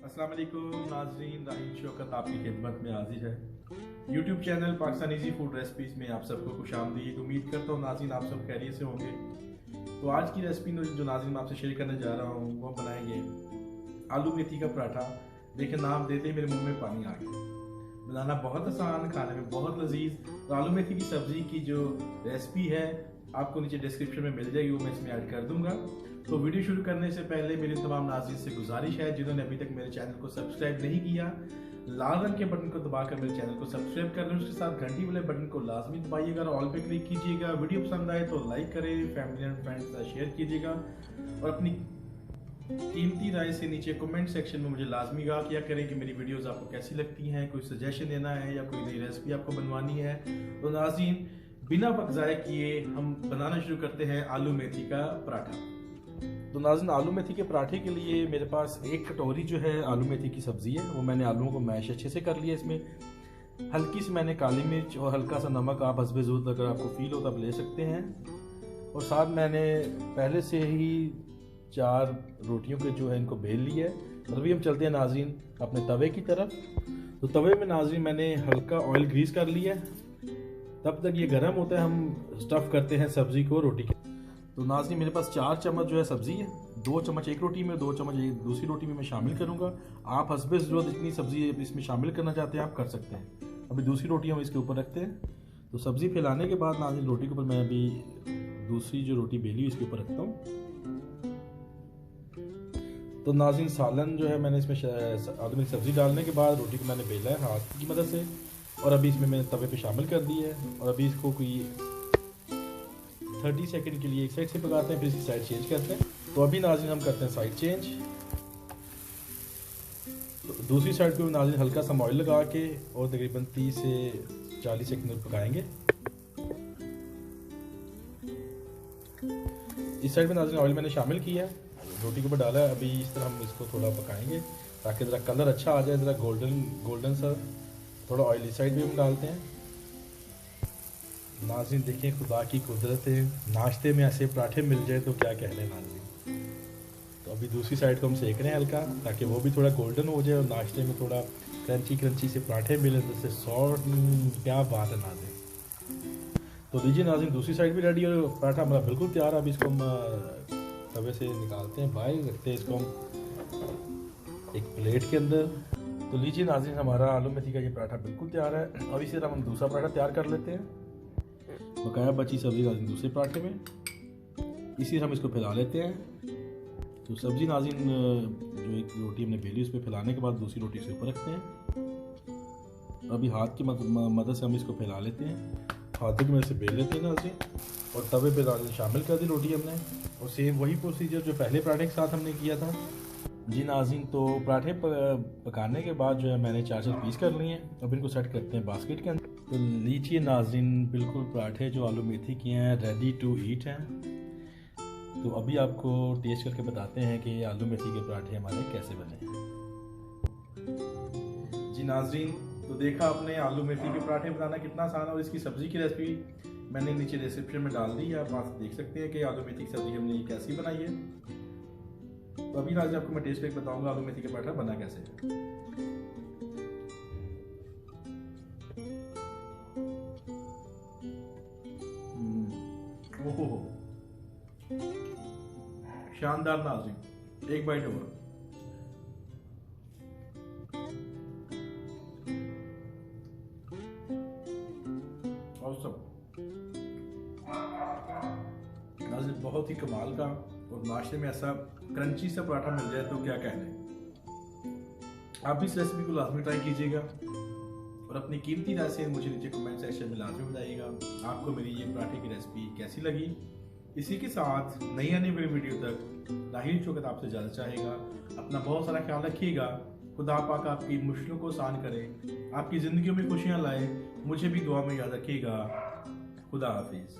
अस्सलाम वालेकुम नाज़रीन, राहील शौकत आपकी खिदमत में हाजिर है। YouTube channel Pakistan easy food recipes में आप सबको खुशामदीद। उम्मीद करता हूँ नाज़रीन आप सब खैरियत से होंगे। तो आज की रेसिपी जो नाज़रीन मैं आपसे शेयर करने जा रहा हूँ वो बनाएंगे आलू मेथी का पराठा। देखिए नाम देते ही मेरे मुंह में पानी आ गया। बनाना बहुत आसान, खाने में बहुत लजीज। तो आलू मेथी की सब्ज़ी की जो रेसिपी है आपको नीचे डिस्क्रिप्शन में मिल जाएगी, वो मैं इसमें ऐड कर दूंगा। तो वीडियो शुरू करने से पहले मेरी तमाम नाज़रीन से गुजारिश है, जिन्होंने अभी तक मेरे चैनल को सब्सक्राइब नहीं किया, लाल रंग के बटन को दबाकर मेरे चैनल को सब्सक्राइब कर लें। उसके साथ घंटी वाले बटन को लाजमी दबाइएगा और ऑल पे क्लिक कीजिएगा। वीडियो पसंद आए तो लाइक करें, फैमिली एंड फ्रेंड्स के साथ शेयर कीजिएगा और अपनी कीमती राय से नीचे कमेंट सेक्शन में मुझे लाजमी आगाह किया करें कि मेरी वीडियोस आपको कैसी लगती हैं, कोई सजेशन देना है या कोई नई रेसिपी आपको बनवानी है। तो नाज़रीन बिना वक्त ज़ाया किए हम बनाना शुरू करते हैं आलू मेथी का पराठा। तो नाज़रीन आलू मेथी के पराठे के लिए मेरे पास एक कटोरी जो है आलू मेथी की सब्ज़ी है, वो मैंने आलूओं को मैश अच्छे से कर लिया। इसमें हल्की सी मैंने काली मिर्च और हल्का सा नमक, आप हस्बे ज़रूरत अगर आपको फील हो तो आप ले सकते हैं। और साथ मैंने पहले से ही 4 रोटियों के जो है इनको बेल लिया है। और अभी हम चलते हैं नाज़रीन अपने तवे की तरफ। तो तवे में नाज़रीन मैंने हल्का ऑयल ग्रीस कर लिया है। तब तक ये गर्म होता है हम स्टफ़ करते हैं सब्ज़ी को रोटी के। तो नाज़रीन मेरे पास 4 चम्मच जो है सब्ज़ी है, 2 चम्मच एक रोटी में, 2 चम्मच एक दूसरी रोटी में मैं शामिल करूँगा। आप हस्बे ज़रूरत जितनी सब्ज़ी इसमें शामिल करना चाहते हैं आप कर सकते हैं। अभी दूसरी रोटी हम इसके ऊपर रखते हैं। तो सब्ज़ी फैलाने के बाद नाज़रीन रोटी के ऊपर मैं अभी दूसरी जो रोटी बेली इसके ऊपर रखता हूँ। तो नाज़रीन सालन जो है मैंने इसमें आलू में सब्ज़ी डालने के बाद रोटी को मैंने बेला है हाथ की मदद से और अभी इसमें मैंने तवे पे शामिल कर दी है। और अभी इसको कोई 30 सेकंड के लिए एक साइड से पकाते हैं, फिर इसकी साइड चेंज करते हैं। तो अभी नाज़रीन हम करते हैं साइड चेंज। तो दूसरी साइड को नाज़रीन हल्का सा ऑयल लगा के और तकरीबन 30 से 40 सेकंड पकाएंगे। इस साइड में नाज़रीन ऑयल मैंने शामिल किया है, रोटी के ऊपर डाला है। अभी इस तरह हम इसको थोड़ा पकाएंगे ताकि ज़रा कलर अच्छा आ जाए, ज़रा गोल्डन सा। थोड़ा ऑयल इस साइड भी हम डालते हैं। नाज़रीन देखें खुदा की कुदरत है, नाश्ते में ऐसे पराठे मिल जाए तो क्या कहने नाज़रीन। तो अभी दूसरी साइड को हम सेक रहे हैं हल्का, ताकि वो भी थोड़ा गोल्डन हो जाए और नाश्ते में थोड़ा क्रंची से पराठे मिले जैसे सॉफ्ट। क्या बात है नाज़रीन। तो लीजिए नाज़रीन दूसरी साइड भी रेडी और पराठा हमारा बिल्कुल तैयार है। अभी इसको हम तवे से निकालते हैं बाहर, रखते हैं इसको हम एक प्लेट के अंदर। तो लीजिए नाज़रीन हमारा आलू मेथी का ये पराठा बिल्कुल तैयार है। अब इसी तरह हम दूसरा पराठा तैयार कर लेते हैं। बकाया बची सब्ज़ी नाज़रीन दूसरे पराठे में इसी हम इसको फैला लेते हैं। तो सब्ज़ी नाज़रीन जो एक रोटी हमने बेली उस पर फैलाने के बाद दूसरी रोटी से ऊपर रखते हैं। अभी हाथ की मदद से हम इसको फैला लेते हैं, हाथों की मदद से बेल लेते हैं नाज़रीन। और तवे पे नाज़रीन शामिल कर दी रोटी हमने, और सेम वही प्रोसीजर जो पहले पराठे के साथ हमने किया था जी नाज़रीन। तो पराठे पकाने के बाद जो है मैंने 4 पीस कर लिए हैं। अब इनको सेट करते हैं बास्केट के अंदर। तो लीजिए नाज़रीन बिल्कुल पराठे जो आलू मेथी के हैं रेडी टू ईट हैं। तो अभी आपको टेस्ट करके बताते हैं कि आलू मेथी के पराठे हमारे कैसे बने जी नाज़रीन। तो देखा आपने आलू मेथी के पराठे बनाना कितना आसान है, और इसकी सब्ज़ी की रेसिपी मैंने नीचे डिस्क्रिप्शन में डाल दी है। आप वहाँ से देख सकते हैं कि आलू मेथी की सब्ज़ी हमने कैसी बनाई है। तो अभी नाज़रीन आपको मैं टेस्ट करके बताऊंगा आलू मेथी का पराठा बना कैसे है। ओहो शानदार नाज़रीन, एक बाइट और। नाज़रीन बहुत ही कमाल का, और नाश्ते में ऐसा क्रंची सा पराठा मिल जाए तो क्या कहने। आप इस रेसिपी को लाजमी ट्राई कीजिएगा और अपनी कीमती राय से मुझे नीचे कमेंट सेक्शन में लाजमी बताइएगा आपको मेरी ये पराठे की रेसिपी कैसी लगी। इसी के साथ नई आने वाली वीडियो तक राहील शौकत आपसे इजाज़त चाहेगा। अपना बहुत सारा ख्याल रखिएगा। खुदा पाक आपकी मुश्किलों को आसान करे, आपकी ज़िंदगियों में खुशियाँ लाए। मुझे भी दुआ में याद रखिएगा। खुदा हाफिज़।